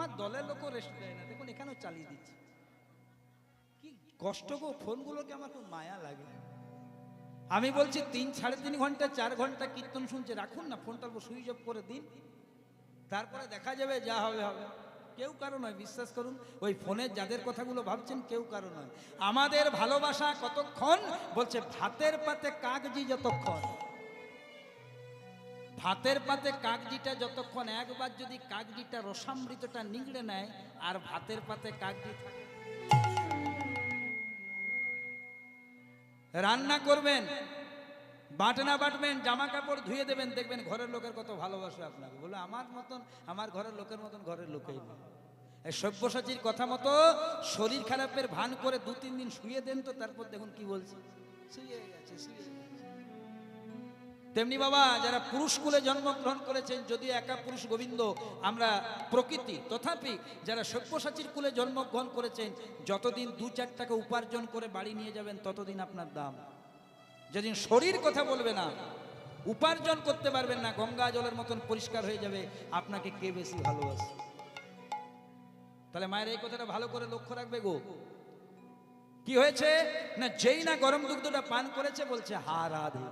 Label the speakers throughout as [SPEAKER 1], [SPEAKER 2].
[SPEAKER 1] আমার দলের লোকও রেস্ট দেয় না, দেখুন এখানেও চালিয়ে দিচ্ছে। কি কষ্ট গো, ফোনগুলোকে আমার খুব মায়া লাগে। আমি বলছি 3-3.5 ঘন্টা 4 ঘন্টা কীর্তন শুনছে, রাখুন না ফোনটা, সুইচ অফ করে দিন, তারপরে দেখা যাবে যা হবে হবে। কেউ কারো নয়, বিশ্বাস করুন, ওই ফোনের যাদের কথাগুলো ভাবছেন কেউ কারো নয়। আমাদের ভালোবাসা কতক্ষণ, বলছে ভাতের পাতে কাগজি যতক্ষণ। ভাতের পাতে কাগজিটা যতক্ষণ, একবার যদি কাগজিটা রসামৃতটা নিগড়ে নেয় আর ভাতের পাতে কাগজি থাকে। রান্না করবেন, বাটনা বাটবেন, জামা কাপড় ধুয়ে দেবেন, দেখবেন ঘরের লোকের কত ভালোবাসে আপনাকে। বলে আমার মতন, আমার ঘরের লোকের মতন ঘরের লোকেই না। এই সব্যসাচীর কথা মতো শরীর খারাপের ভান করে 2-3 দিন শুয়ে দেন তো, তারপর দেখুন কি বলছে, শুয়ে গেছে, শুয়ে গেছে। তেমনি বাবা, যারা পুরুষ কুলে জন্মগ্রহণ করেছেন, যদিও একা পুরুষ গোবিন্দ আমরা প্রকৃতি, তথাপি যারা সব্যসাচীর কুলে জন্মগ্রহণ করেছেন, যতদিন 2-4 টাকা উপার্জন করে বাড়ি নিয়ে যাবেন ততদিন আপনার দাম। যেদিন শরীর কথা বলবে না, উপার্জন করতে পারবেন না, গঙ্গা জলের মতন পরিষ্কার হয়ে যাবে, আপনাকে কে বেশি ভালোবাসে। তাহলে মায়ের এই কথাটা ভালো করে লক্ষ্য রাখবে গো। কি হয়েছে না, যেই না গরম দুগ্ধটা পান করেছে, বলছে হা রাধে।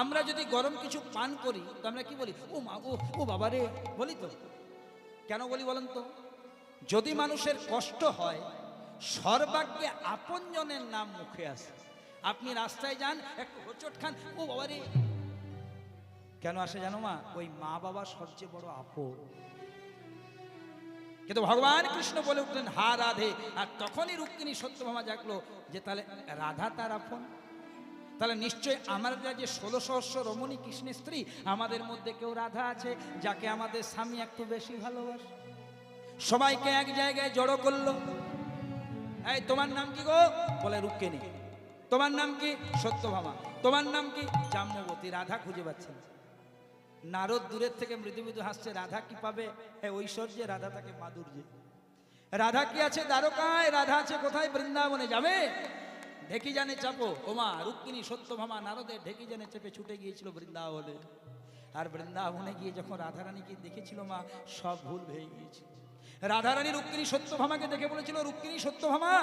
[SPEAKER 1] আমরা যদি গরম কিছু পান করি তো আমরা কি বলি, ও মা গো, ও বাবা রে, বলি তো। কেন বলি বলেন তো? যদি মানুষের কষ্ট হয়, সর্বাগ্যে আপনজনের নাম মুখে আসে। আপনি রাস্তায় যান, একটু হোঁচট খান, ও বাবা রে, কেন আসে জানো মা? ওই মা বাবা সবচেয়ে বড় আপন। কিন্তু ভগবান কৃষ্ণ বলে উঠলেন হা রাধে, আর তখনই রুক্মিণী সত্যভামা জাগলো যে তাহলে রাধা তার আপন। তাহলে নিশ্চয় আমরা যে 16 সহস্র রমণী কৃষ্ণের স্ত্রী, আমাদের মধ্যে কেউ রাধা আছে যাকে আমাদের স্বামী একটু বেশি ভালোবাসে। সবাইকে এক জায়গায় জড়ো করলো, এই তোমার নাম কি গো? বলে রুক্মিণী। তোমার নাম কি? সত্যভামা। তোমার নাম কি? জাম্ববতী। রাধা খুঁজে পাচ্ছেন। নারদ দূরের থেকে মৃদু মৃদু হাসছে, রাধা কি পাবে? ঐশ্বর্যে, রাধা থাকে মাধুর্যে। রাধা কি আছে দ্বারকায়, রাধা আছে কোথায়? বৃন্দাবনে। যাবে ঢেকি জানে চাপো। ওমা রুক্মিণী সত্যভামা নারদের ঢেকি জানে চেপে ছুটে গিয়েছিল বৃন্দাবনে। আর বৃন্দাবনে গিয়ে যখন রাধারানীকে দেখেছিল মা, সব ভুল হয়ে গিয়েছিল। রাধারানী রুক্মিণী সত্যভামাকে দেখে বলেছিল, রুক্মিণী সত্যভামা,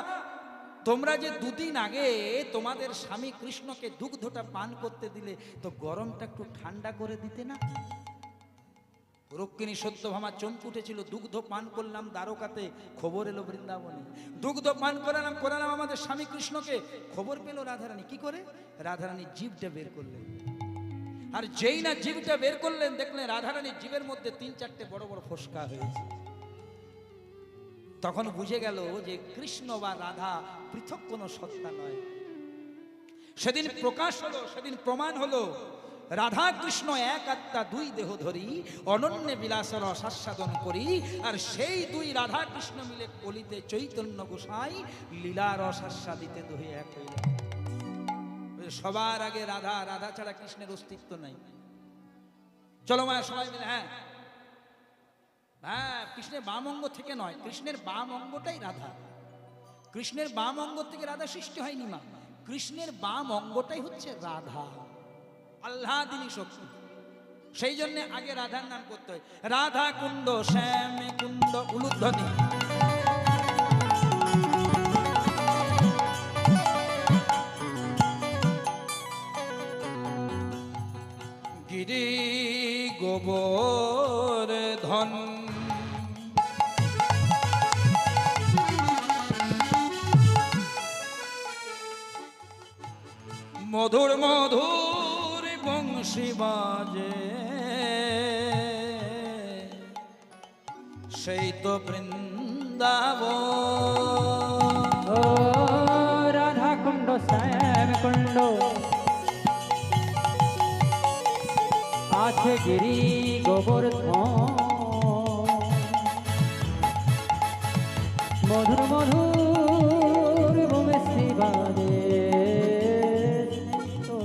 [SPEAKER 1] তোমরা যে 2 দিন আগে তোমাদের স্বামী কৃষ্ণকে দুগ্ধটা পান করতে দিলে, তো গরমটা একটু ঠান্ডা করে দিতে না? রুক্মিণী সত্যভামা চমকে উঠেছিল। দুগ্ধ পান করলাম দ্বারকাতে, খবর এলো বৃন্দাবনে। দুগ্ধ পান করালাম আমাদের স্বামী কৃষ্ণকে, খবর পেল রাধারানী। কি করে? রাধারানী জিভটা বের করলেন। আর যেই না জিভটা বের করলেন, দেখলেন রাধারানীর জিভের মধ্যে 3-4টে বড় বড় ফোসকা হয়েছে। তখন বুঝে গেল যে কৃষ্ণ বা রাধা পৃথক কোনো সত্তা নয়। সেদিন প্রকাশ হলো, সেদিন প্রমাণ হলো, রাধা কৃষ্ণ এক আত্মা 2 দেহ ধরি, অনন্য বিলাসের রসাস্বাদন করি। আর সেই 2 রাধা কৃষ্ণ মিলে কলিতে চৈতন্য গোসাই লীলা রসাস্বাদিতে দোহে এক হইল। সবার আগে রাধা, রাধা ছাড়া কৃষ্ণের অস্তিত্ব নাই। চলো মায়া সবাই মিলে, হ্যাঁ হ্যাঁ, কৃষ্ণের বাম অঙ্গ থেকে নয়, কৃষ্ণের বাম অঙ্গটাই রাধা। কৃষ্ণের বাম অঙ্গ থেকে রাধা সৃষ্টি হয়নি মা, কৃষ্ণের বাম অঙ্গটাই হচ্ছে রাধা, আহ্লাদিনী শক্তি। সেই জন্য আগে রাধার নাম করতে হয়। রাধা কুণ্ড শ্যাম কুণ্ড উলুধ্বনি। গিরি গোবর ধন মধুর মধুর বংশী বাজে, সেই তো বৃন্দাবন।
[SPEAKER 2] ও রাধা কুণ্ড শ্যাম কুণ্ড, আছে গিরি গোবর্ধন। মধুর মধুর বংশী বাজে,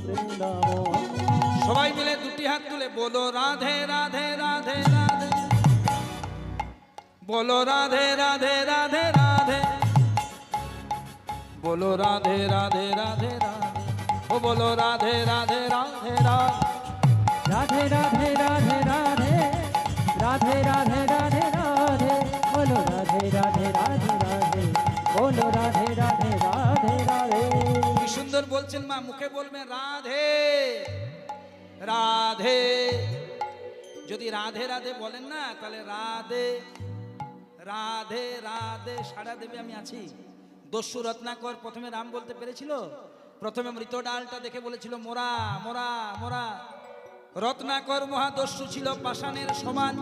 [SPEAKER 2] বৃন্দাবন।
[SPEAKER 1] সবাই মিলে 2টি হাত তুলে বলো রাধে রাধে রাধে রাধে, বলো রাধে রাধে রাধে রাধে, বলো রাধে রাধে রাধে রাধে, ও বলো রাধে রাধে রাধে রাধে,
[SPEAKER 2] রাধে রাধে রাধে রাধে, রাধে রাধে রাধে রাধে।
[SPEAKER 1] বলছেন মা, মুখে বলবেন রাধে রাধে। যদি রাধে রাধে বলেন না, তাহলে রাধে রাধে রাধে সাড়া দেবে আমি আছি। দস্যু রত্নাকর প্রথমে রাম বলতে পেরেছিল? প্রথমে মৃত ডালটা দেখে বলেছিল মোরা মোরা মোরা। রত্নাকর মহাদস্যু ছিল, পাষাণের সমান।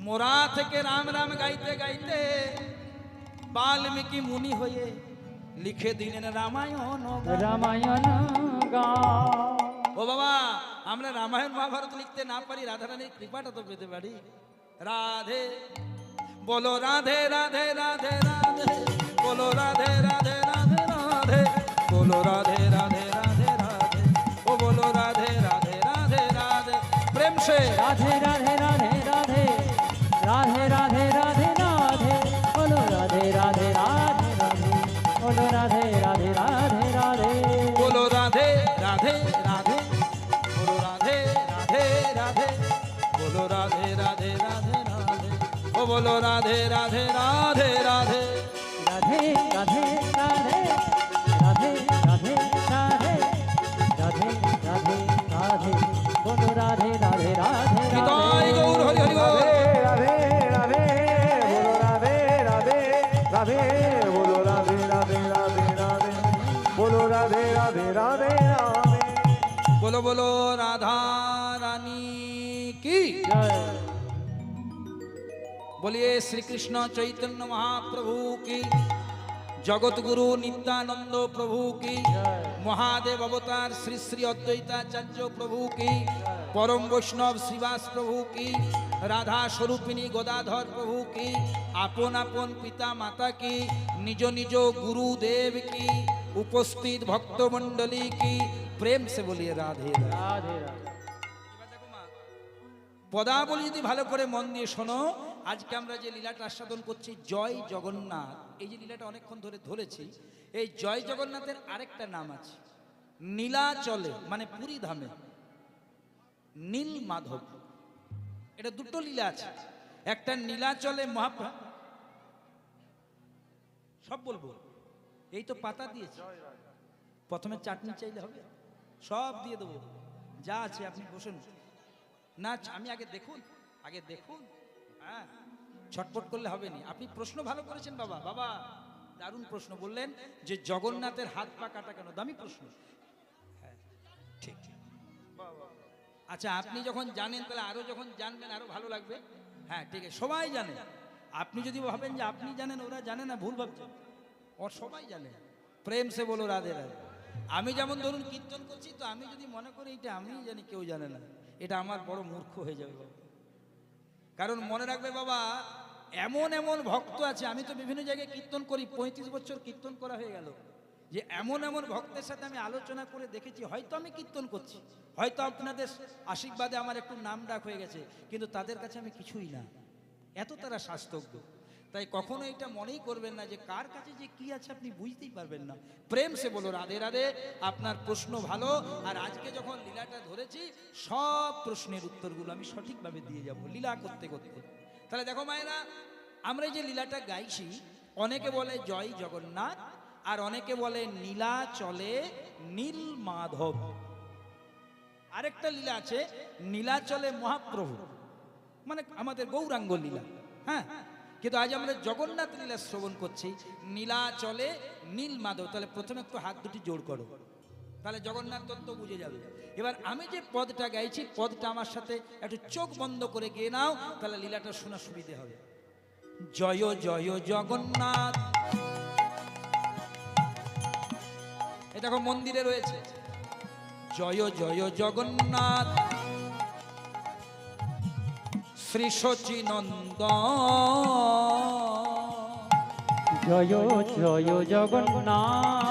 [SPEAKER 1] মোরা থেকে রাম রাম গাইতে গাইতে বাল্মীকি মুনি হয়ে লিখে দিলেন রামায়ণ।
[SPEAKER 2] রামায়ণ গাও।
[SPEAKER 1] ও বাবা, আমরা রামায়ণ মহাভারত লিখতে না পারি, রাধারানীর কৃপাটা তো পেতে পারি। রাধে বলো রাধে রাধে রাধে রাধে, বলো রাধে রাধে রাধে রাধে, বলো রাধে রাধে রাধে রাধে, ও বলো রাধে রাধে রাধে রাধে। প্রেম সে
[SPEAKER 2] রাধে রাধে রাধে রাধে, রাধে রাধে রাধে রাধে, বলো রাধে রাধে রাধে রাধে, বলো রাধে রাধে রাধে রাধে,
[SPEAKER 1] বলো রাধে রাধে রাধে, বলো রাধে রাধে রাধে, বলো রাধে রাধে রাধে রাধে, ও বলো রাধে রাধে রাধে রাধে।
[SPEAKER 2] রাধে রাধে রাধে, রাধে রাধে রাধে, রাধে রাধে রাধে, বলো রাধে রাধে রাধে
[SPEAKER 1] নিতাই গৌর হরি হরি গৌর।
[SPEAKER 3] রাধে রাধে বলো রাধে রাধে রাধে, বলো রাধে রাধে রাধে রাধে, বলো রাধে রাধে রাধে রাধে।
[SPEAKER 1] বলো বলো রাধা রানী কি
[SPEAKER 2] জয়।
[SPEAKER 1] বলিए श्री कृष्ण चैतन्य महाप्रभु की, जगत गुरु नित्यानंद प्रभु की, महादेव अवतार श्री श्री अद्वैताचार्य प्रभु की, परम वैष्णव श्रीवास प्रभु की, राधा स्वरूपिणी गदाधर प्रभु की, आपन आपन पिता माता की, निज निज गुरुदेव की, उपस्थित भक्त मंडली की, प्रेम से बोलिए राधे राधे।
[SPEAKER 2] রাধে রাধে।
[SPEAKER 1] পদাবলী যদি ভালো করে মন দিয়ে শোনো, আজকে আমরা যে লীলাটা আস্বাদন করছি জয় জগন্নাথ, এই যে লীলাটা অনেকক্ষণ ধরে ধরেছি, এই জয় জগন্নাথের আরেকটা নাম আছে নীলাচলে, মানে পুরী ধামে নীল মাধব। এটা দুটো লীলা আছে, একটা নীলাচলে মহাপ্রভু, সব বলবো, এই তো পাতা দিয়েছি, প্রথমে চাটনি চাইলে হবে, সব দিয়ে দেবো, যা আছে আপনি বসুন না। আমি আগে দেখুন, আগে দেখুন, হ্যাঁ ছটপট করলে হবে না। আপনি প্রশ্ন ভালো করেছেন বাবা, বাবা দারুণ প্রশ্ন বললেন যে জগন্নাথের হাত পা কাটা কেন, দামি প্রশ্ন। হ্যাঁ ঠিক ঠিক। আচ্ছা আপনি যখন জানেন তাহলে আরো যখন জানবেন আরো ভালো লাগবে। হ্যাঁ ঠিক আছে, সবাই জানে। আপনি যদি ভাবেন যে আপনি জানেন ওরা জানে না, ভুল ভাবছেন, ওর সবাই জানে। প্রেম সে বলো রাধে রাধে। আমি যেমন ধরুন কীর্তন করছি, তো আমি যদি মনে করি এটা আমি জানি কেউ জানে না, এটা আমার বড় মূর্খ হয়ে যাবে বাবা। কারণ মনে রাখবে বাবা, এমন এমন ভক্ত আছে, আমি তো বিভিন্ন জায়গায় কীর্তন করি, 35 বছর কীর্তন করা হয়ে গেল, যে এমন এমন ভক্তের সাথে আমি আলোচনা করে দেখেছি, হয়তো আমি কীর্তন করছি, হয়তো আপনাদের আশীর্বাদে আমার একটু নাম ডাক হয়ে গেছে, কিন্তু তাদের কাছে আমি কিছুই না, এত তারা শাস্ত্রজ্ঞ। তাই কখনো এটা মনেই করবেন না যে কার কাছে যে কি আছে আপনি বুঝতেই পারবেন না। প্রেম সে বলো রাধে রাধে। আপনার প্রশ্ন ভালো, আর আজকে যখন লীলাটা ধরেছি সব প্রশ্নের উত্তরগুলো আমি সঠিকভাবে দিয়ে যাব লীলা করতে করতে। তাহলে দেখো মায়েরা, আমরা যে লীলাটা গাইছি, অনেকে বলে জয় জগন্নাথ, আর অনেকে বলে নীলাচলে নীল মাধব। আরেকটা লীলা আছে নীলাচলে মহাপ্রভু, মানে আমাদের গৌরাঙ্গ লীলা। হ্যাঁ, কিন্তু আজ আমরা জগন্নাথ লীলা শ্রবণ করছি, নীলাচলে নীল মাধব। তাহলে প্রথমে একটু হাত দুটি জোড় করো, তাহলে জগন্নাথ তত্ত্ব বুঝে যাবে। এবার আমি যে পদটা গাইছি, পদটা আমার সাথে একটু চোখ বন্ধ করে গেয়ে নাও, তাহলে লীলাটা শোনা সুবিধে হবে। জয় জয় জগন্নাথ, এটা দেখো মন্দিরে রয়েছে, জয় জয় জগন্নাথ শ্রী সচিনন্দন।
[SPEAKER 2] জয় জয় জগন্নাথ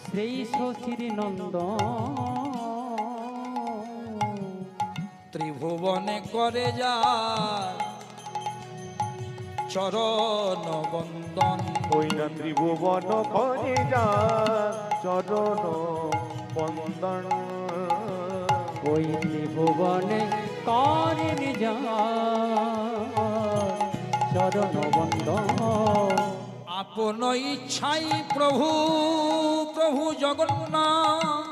[SPEAKER 2] শ্রী শশীর নন্দন।
[SPEAKER 1] ত্রিভুবনে করে যায় চরণ বন্দন।
[SPEAKER 3] ওই না ত্রিভুবন করে যার চরণ বন্দন।
[SPEAKER 2] ওই ত্রিভুবনে করেন যার চরণ বন্দন।
[SPEAKER 1] আপন ইচ্ছাই প্রভু প্রভু জগন্নাথ